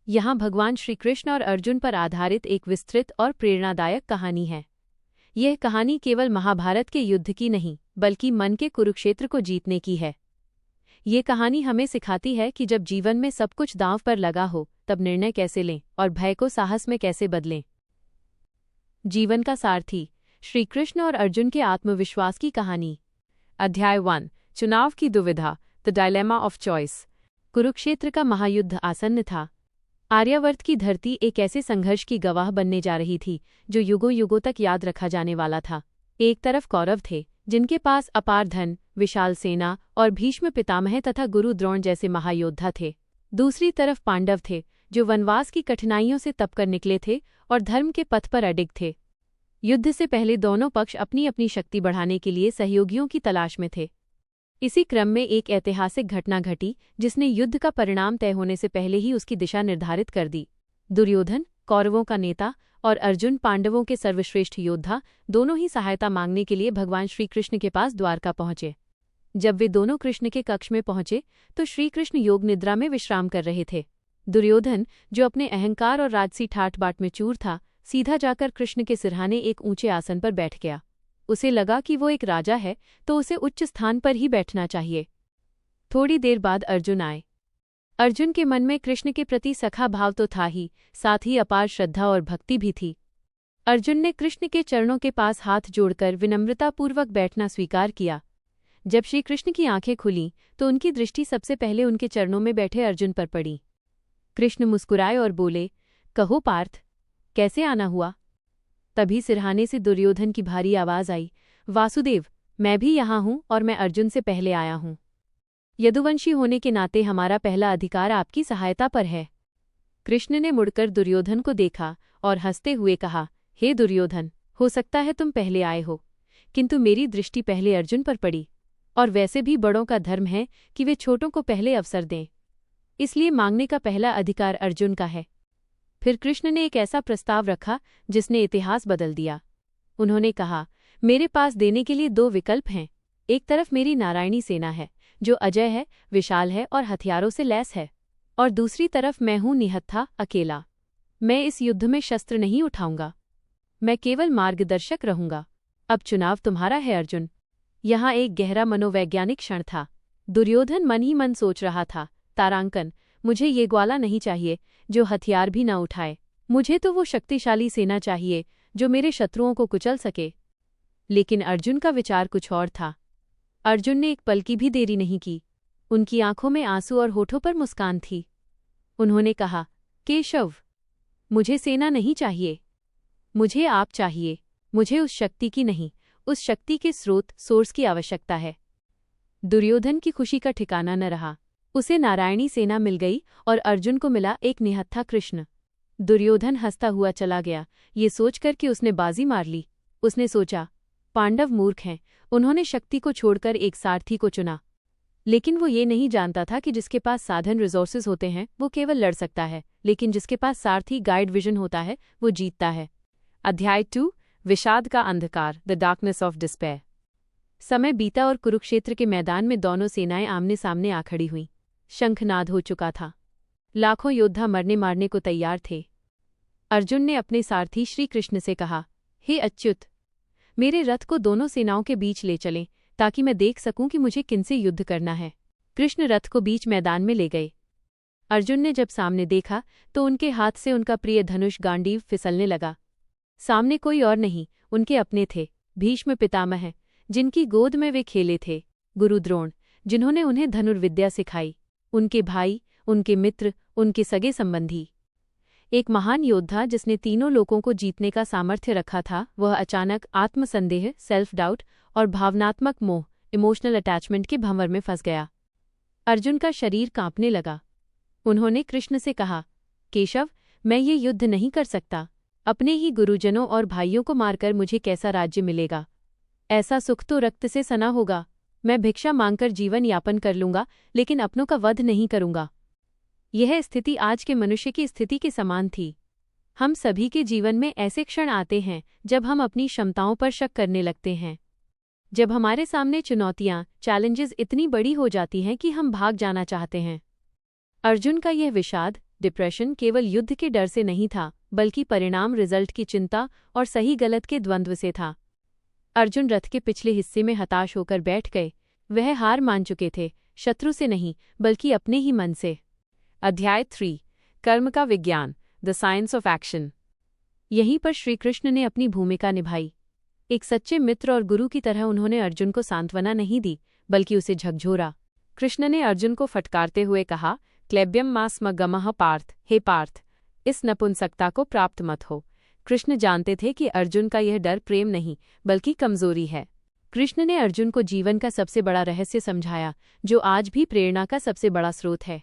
यहाँ भगवान श्री कृष्ण और अर्जुन पर आधारित एक विस्तृत और प्रेरणादायक कहानी है। यह कहानी केवल महाभारत के युद्ध की नहीं, बल्कि मन के कुरुक्षेत्र को जीतने की है। ये कहानी हमें सिखाती है कि जब जीवन में सब कुछ दांव पर लगा हो, तब निर्णय कैसे लें और भय को साहस में कैसे बदलें। जीवन का सारथी, श्री कृष्ण और अर्जुन के आत्मविश्वास की कहानी। अध्याय 1, चुनाव की दुविधा, the dilemma of choice. Kurukshetra का महायुद्ध आसन्न था। आर्यावर्त की धरती एक ऐसे संघर्ष की गवाह बनने जा रही थी जो युगों युगों तक याद रखा जाने वाला था। एक तरफ कौरव थे, जिनके पास अपार धन, विशाल सेना और भीष्म पितामह तथा गुरु द्रोण जैसे महायोद्धा थे। दूसरी तरफ पांडव थे, जो वनवास की कठिनाइयों से तपकर निकले थे और धर्म के पथ पर अडिग थे। युद्ध से पहले दोनों पक्ष अपनी अपनी शक्ति बढ़ाने के लिए सहयोगियों की तलाश में थे। इसी क्रम में एक ऐतिहासिक घटना घटी जिसने युद्ध का परिणाम तय होने से पहले ही उसकी दिशा निर्धारित कर दी। दुर्योधन, कौरवों का नेता, और अर्जुन, पांडवों के सर्वश्रेष्ठ योद्धा, दोनों ही सहायता मांगने के लिए भगवान श्रीकृष्ण के पास द्वारका पहुंचे। जब वे दोनों कृष्ण के कक्ष में पहुंचे तो श्रीकृष्ण योग निद्रा में विश्राम कर रहे थे। दुर्योधन, जो अपने अहंकार और राजसी ठाट बाट में चूर था, सीधा जाकर कृष्ण के सिरहाने एक ऊंचे आसन पर बैठ गया। उसे लगा कि वो एक राजा है तो उसे उच्च स्थान पर ही बैठना चाहिए। थोड़ी देर बाद अर्जुन आए। अर्जुन के मन में कृष्ण के प्रति सखा भाव तो था ही, साथ ही अपार श्रद्धा और भक्ति भी थी। अर्जुन ने कृष्ण के चरणों के पास हाथ जोड़कर विनम्रतापूर्वक बैठना स्वीकार किया। जब श्री कृष्ण की आंखें खुलीं तो उनकी दृष्टि सबसे पहले उनके चरणों में बैठे अर्जुन पर पड़ी। कृष्ण मुस्कुराए और बोले, कहो पार्थ, कैसे आना हुआ? तभी सिरहाने से दुर्योधन की भारी आवाज आई, वासुदेव, मैं भी यहाँ हूँ और मैं अर्जुन से पहले आया हूँ। यदुवंशी होने के नाते हमारा पहला अधिकार आपकी सहायता पर है। कृष्ण ने मुड़कर दुर्योधन को देखा और हंसते हुए कहा, हे दुर्योधन, हो सकता है तुम पहले आए हो, किंतु मेरी दृष्टि पहले अर्जुन पर पड़ी, और वैसे भी बड़ों का धर्म है कि वे छोटों को पहले अवसर दें, इसलिए मांगने का पहला अधिकार अर्जुन का है। फिर कृष्ण ने एक ऐसा प्रस्ताव रखा जिसने इतिहास बदल दिया। उन्होंने कहा, मेरे पास देने के लिए 2 विकल्प हैं। एक तरफ मेरी नारायणी सेना है, जो अजय है, विशाल है और हथियारों से लैस है, और दूसरी तरफ मैं हूं निहत्था, अकेला। मैं इस युद्ध में शस्त्र नहीं उठाऊंगा, मैं केवल मार्गदर्शक रहूंगा। अब चुनाव तुम्हारा है अर्जुन। यहाँ एक गहरा मनोवैज्ञानिक क्षण था। दुर्योधन मन ही मन सोच रहा था, तारांकन, मुझे ये ग्वाला नहीं चाहिए जो हथियार भी न उठाए। मुझे तो वो शक्तिशाली सेना चाहिए जो मेरे शत्रुओं को कुचल सके। लेकिन अर्जुन का विचार कुछ और था। अर्जुन ने एक पल की भी देरी नहीं की। उनकी आंखों में आंसू और होठों पर मुस्कान थी। उन्होंने कहा, केशव, मुझे सेना नहीं चाहिए, मुझे आप चाहिए। मुझे उस शक्ति की नहीं, उस शक्ति के स्रोत, सोर्स की आवश्यकता है। दुर्योधन की खुशी का ठिकाना न रहा। उसे नारायणी सेना मिल गई और अर्जुन को मिला एक निहत्था कृष्ण। दुर्योधन हंसता हुआ चला गया, ये सोचकर कि उसने बाजी मार ली। उसने सोचा, पांडव मूर्ख हैं, उन्होंने शक्ति को छोड़कर एक सारथी को चुना। लेकिन वो ये नहीं जानता था कि जिसके पास साधन रिसोर्सेज होते हैं वो केवल लड़ सकता है, लेकिन जिसके पास सारथी गाइड विजन होता है वो जीतता है। अध्याय 2, विषाद का अंधकार, द डार्कनेस ऑफ डिस्पेयर। समय बीता और कुरुक्षेत्र के मैदान में दोनों सेनाएं आमने सामने आ खड़ी हुईं। शंखनाद हो चुका था। लाखों योद्धा मरने मारने को तैयार थे। अर्जुन ने अपने सारथी श्री कृष्ण से कहा, हे अच्युत, मेरे रथ को दोनों सेनाओं के बीच ले चलें ताकि मैं देख सकूं कि मुझे किनसे युद्ध करना है। कृष्ण रथ को बीच मैदान में ले गए। अर्जुन ने जब सामने देखा तो उनके हाथ से उनका प्रिय धनुष गांडीव फिसलने लगा। सामने कोई और नहीं, उनके अपने थे, भीष्म पितामह, जिनकी गोद में वे खेले थे, गुरु द्रोण, जिन्होंने उन्हें धनुर्विद्या सिखाई, उनके भाई, उनके मित्र, उनके सगे संबंधी। एक महान योद्धा जिसने तीनों लोकों को जीतने का सामर्थ्य रखा था, वह अचानक आत्मसंदेह, सेल्फ डाउट और भावनात्मक मोह, इमोशनल अटैचमेंट के भंवर में फंस गया। अर्जुन का शरीर कांपने लगा। उन्होंने कृष्ण से कहा, केशव, मैं ये युद्ध नहीं कर सकता। अपने ही गुरुजनों और भाइयों को मारकर मुझे कैसा राज्य मिलेगा? ऐसा सुख तो रक्त से सना होगा। मैं भिक्षा मांगकर जीवन यापन कर लूंगा, लेकिन अपनों का वध नहीं करूंगा। यह स्थिति आज के मनुष्य की स्थिति के समान थी। हम सभी के जीवन में ऐसे क्षण आते हैं जब हम अपनी क्षमताओं पर शक करने लगते हैं, जब हमारे सामने चुनौतियां, चैलेंजेस इतनी बड़ी हो जाती हैं कि हम भाग जाना चाहते हैं। अर्जुन का यह विषाद, डिप्रेशन केवल युद्ध के डर से नहीं था, बल्कि परिणाम रिजल्ट की चिंता और सही गलत के द्वंद्व से था। अर्जुन रथ के पिछले हिस्से में हताश होकर बैठ गए। वह हार मान चुके थे, शत्रु से नहीं, बल्कि अपने ही मन से। अध्याय 3 कर्म का विज्ञान, द साइंस ऑफ एक्शन। यहीं पर श्रीकृष्ण ने अपनी भूमिका निभाई। एक सच्चे मित्र और गुरु की तरह उन्होंने अर्जुन को सांत्वना नहीं दी, बल्कि उसे झकझोरा। कृष्ण ने अर्जुन को फटकारते हुए कहा, क्लैब्यम मास्म गमः पार्थ, हे पार्थ, इस नपुंसकता को प्राप्त मत हो। कृष्ण जानते थे कि अर्जुन का यह डर प्रेम नहीं, बल्कि कमजोरी है। कृष्ण ने अर्जुन को जीवन का सबसे बड़ा रहस्य समझाया, जो आज भी प्रेरणा का सबसे बड़ा स्रोत है।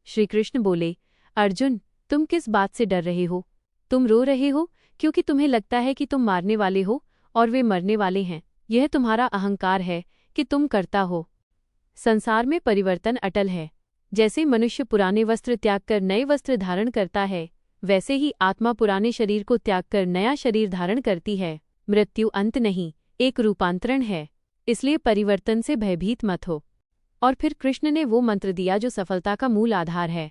श्रीकृष्ण बोले, अर्जुन, तुम किस बात से डर रहे हो? तुम रो रहे हो क्योंकि तुम्हें लगता है कि तुम मारने वाले हो और वे मरने वाले हैं। यह तुम्हारा अहंकार है कि तुम करता हो। संसार में परिवर्तन अटल है। जैसे मनुष्य पुराने वस्त्र त्याग कर नए वस्त्र धारण करता है, वैसे ही आत्मा पुराने शरीर को त्याग कर नया शरीर धारण करती है। मृत्यु अंत नहीं, एक रूपांतरण है। इसलिए परिवर्तन से भयभीत मत हो। और फिर कृष्ण ने वो मंत्र दिया जो सफलता का मूल आधार है।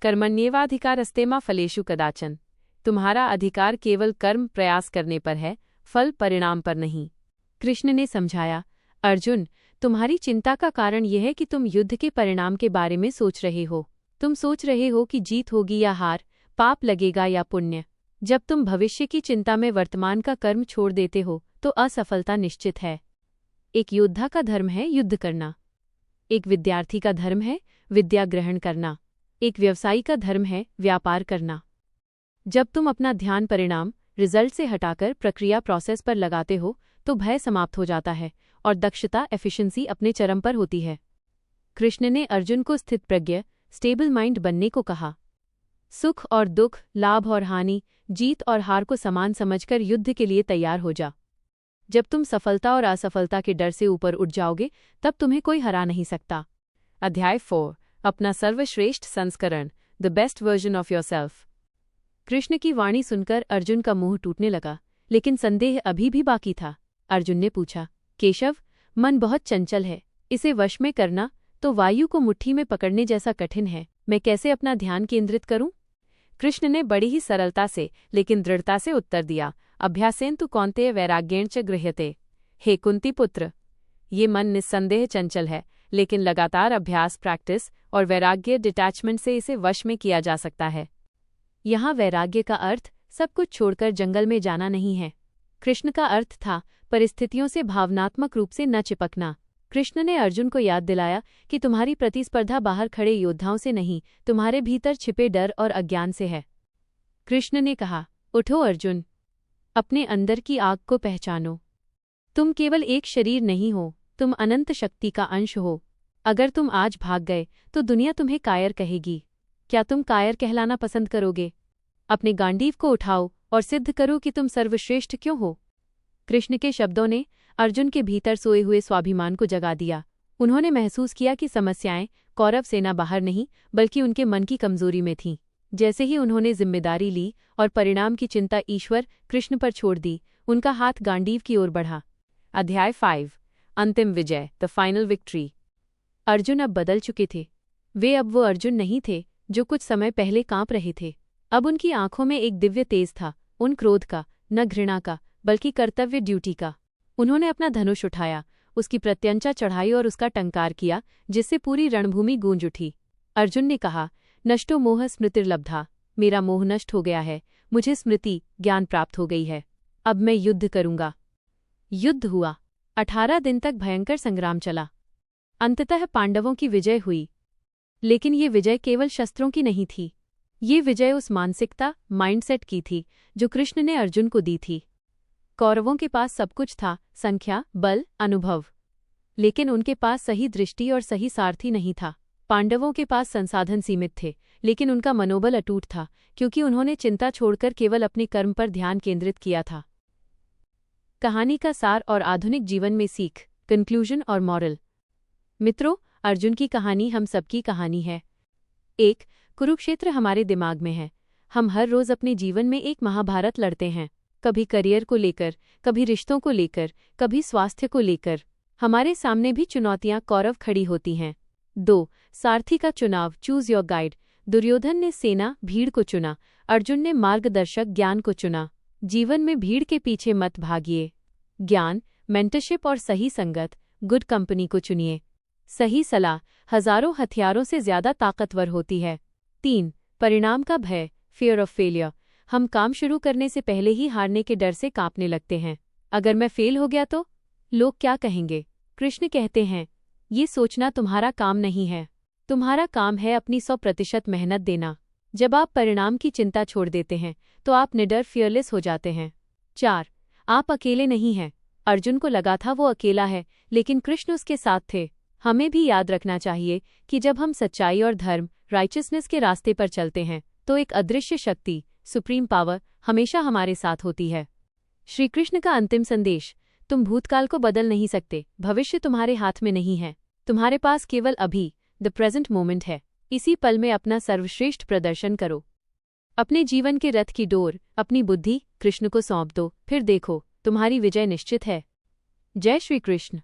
कर्मण्येवाधिकारस्ते मा फलेषु कदाचन। तुम्हारा अधिकार केवल कर्म प्रयास करने पर है, फल परिणाम पर नहीं। कृष्ण ने समझाया, अर्जुन, तुम्हारी चिंता का कारण यह है कि तुम युद्ध के परिणाम के बारे में सोच रहे हो। तुम सोच रहे हो कि जीत होगी या हार, पाप लगेगा या पुण्य। जब तुम भविष्य की चिंता में वर्तमान का कर्म छोड़ देते हो, तो असफलता निश्चित है। एक योद्धा का धर्म है युद्ध करना। एक विद्यार्थी का धर्म है विद्या ग्रहण करना। एक व्यवसायी का धर्म है व्यापार करना। जब तुम अपना ध्यान परिणाम रिजल्ट से हटाकर प्रक्रिया प्रोसेस पर लगाते हो, तो भय समाप्त हो जाता है और दक्षता एफिशिएंसी अपने चरम पर होती है। कृष्ण ने अर्जुन को स्थित प्रज्ञ स्टेबल माइंड बनने को कहा। सुख और दुख, लाभ और हानि, जीत और हार को समान समझकर युद्ध के लिए तैयार हो जा। जब तुम सफलता और असफलता के डर से ऊपर उठ जाओगे, तब तुम्हें कोई हरा नहीं सकता। अध्याय 4 अपना सर्वश्रेष्ठ संस्करण, the best version of yourself. Krishna की वाणी सुनकर अर्जुन का मुंह टूटने लगा, लेकिन संदेह अभी भी बाकी था। अर्जुन ने पूछा, केशव, मन बहुत चंचल है, इसे वश में करना तो वायु को मुट्ठी में पकड़ने जैसा कठिन है। मैं कैसे अपना ध्यान केंद्रित करूं? कृष्ण ने बड़ी ही सरलता से लेकिन दृढ़ता से उत्तर दिया, अभ्यासेन तु कौन्तेय वैराग्येण च गृह्यते। हे कुंती पुत्र, ये मन निस्संदेह चंचल है, लेकिन लगातार अभ्यास, प्रैक्टिस और वैराग्य डिटैचमेंट से इसे वश में किया जा सकता है। यहाँ वैराग्य का अर्थ सब कुछ छोड़कर जंगल में जाना नहीं है। कृष्ण का अर्थ था परिस्थितियों से भावनात्मक रूप से न चिपकना। कृष्ण ने अर्जुन को याद दिलाया कि तुम्हारी प्रतिस्पर्धा बाहर खड़े योद्धाओं से नहीं, तुम्हारे भीतर छिपे डर और अज्ञान से है। कृष्ण ने कहा, उठो अर्जुन, अपने अंदर की आग को पहचानो। तुम केवल एक शरीर नहीं हो, तुम अनंत शक्ति का अंश हो। अगर तुम आज भाग गए तो दुनिया तुम्हें कायर कहेगी। क्या तुम कायर कहलाना पसंद करोगे? अपने गांडीव को उठाओ और सिद्ध करो कि तुम सर्वश्रेष्ठ क्यों हो। कृष्ण के शब्दों ने अर्जुन के भीतर सोए हुए स्वाभिमान को जगा दिया। उन्होंने महसूस किया कि समस्याएं कौरव सेना बाहर नहीं, बल्कि उनके मन की कमजोरी में थीं। जैसे ही उन्होंने जिम्मेदारी ली और परिणाम की चिंता ईश्वर कृष्ण पर छोड़ दी, उनका हाथ गांडीव की ओर बढ़ा। अध्याय 5 अंतिम विजय, द फाइनल विक्ट्री। अर्जुन अब बदल चुके थे। वे अब वो अर्जुन नहीं थे जो कुछ समय पहले कांप रहे थे। अब उनकी आंखों में एक दिव्य तेज था, उन क्रोध का, न घृणा का, बल्कि कर्तव्य ड्यूटी का। उन्होंने अपना धनुष उठाया, उसकी प्रत्यंचा चढ़ाई और उसका टंकार किया, जिससे पूरी रणभूमि गूंज उठी। अर्जुन ने कहा, नष्टो मोह स्मृतिर्लब्धा। मेरा मोह नष्ट हो गया है, मुझे स्मृति ज्ञान प्राप्त हो गई है। अब मैं युद्ध करूंगा। युद्ध हुआ। 18 दिन तक भयंकर संग्राम चला। अंततः पांडवों की विजय हुई। लेकिन ये विजय केवल शस्त्रों की नहीं थी। ये विजय उस मानसिकता, माइंडसेट की थी जो कृष्ण ने अर्जुन को दी थी। कौरवों के पास सब कुछ था, संख्या, बल, अनुभव, लेकिन उनके पास सही दृष्टि और सही सारथी नहीं था। पांडवों के पास संसाधन सीमित थे, लेकिन उनका मनोबल अटूट था, क्योंकि उन्होंने चिंता छोड़कर केवल अपने कर्म पर ध्यान केंद्रित किया था। कहानी का सार और आधुनिक जीवन में सीख, कंक्लूजन और मॉरल। मित्रों, अर्जुन की कहानी हम सबकी कहानी है। एक कुरुक्षेत्र हमारे दिमाग में है। हम हर रोज अपने जीवन में एक महाभारत लड़ते हैं, कभी करियर को लेकर, कभी रिश्तों को लेकर, कभी स्वास्थ्य को लेकर। हमारे सामने भी चुनौतियां कौरव खड़ी होती हैं। 2 सारथी का चुनाव, चूज योर गाइड। दुर्योधन ने सेना भीड़ को चुना, अर्जुन ने मार्गदर्शक ज्ञान को चुना। जीवन में भीड़ के पीछे मत भागिए। ज्ञान, मेंटरशिप और सही संगत, गुड कंपनी को चुनिए। सही सलाह हजारों हथियारों से ज्यादा ताकतवर होती है। 3. परिणाम का भय, फियर ऑफ फेलियर। हम काम शुरू करने से पहले ही हारने के डर से कांपने लगते हैं। अगर मैं फेल हो गया तो लोग क्या कहेंगे? कृष्ण कहते हैं, ये सोचना तुम्हारा काम नहीं है। तुम्हारा काम है अपनी 100% मेहनत देना। जब आप परिणाम की चिंता छोड़ देते हैं तो आप निडर फियरलेस हो जाते हैं। 4. आप अकेले नहीं हैं। अर्जुन को लगा था वो अकेला है, लेकिन कृष्ण उसके साथ थे। हमें भी याद रखना चाहिए कि जब हम सच्चाई और धर्म, राइचसनेस के रास्ते पर चलते हैं तो एक अदृश्य शक्ति, सुप्रीम पावर, हमेशा हमारे साथ होती है। श्री कृष्ण का अंतिम संदेश, तुम भूतकाल को बदल नहीं सकते, भविष्य तुम्हारे हाथ में नहीं है। तुम्हारे पास केवल अभी, द प्रेजेंट मोमेंट है। इसी पल में अपना सर्वश्रेष्ठ प्रदर्शन करो। अपने जीवन के रथ की डोर, अपनी बुद्धि कृष्ण को सौंप दो, फिर देखो तुम्हारी विजय निश्चित है। जय श्री कृष्ण।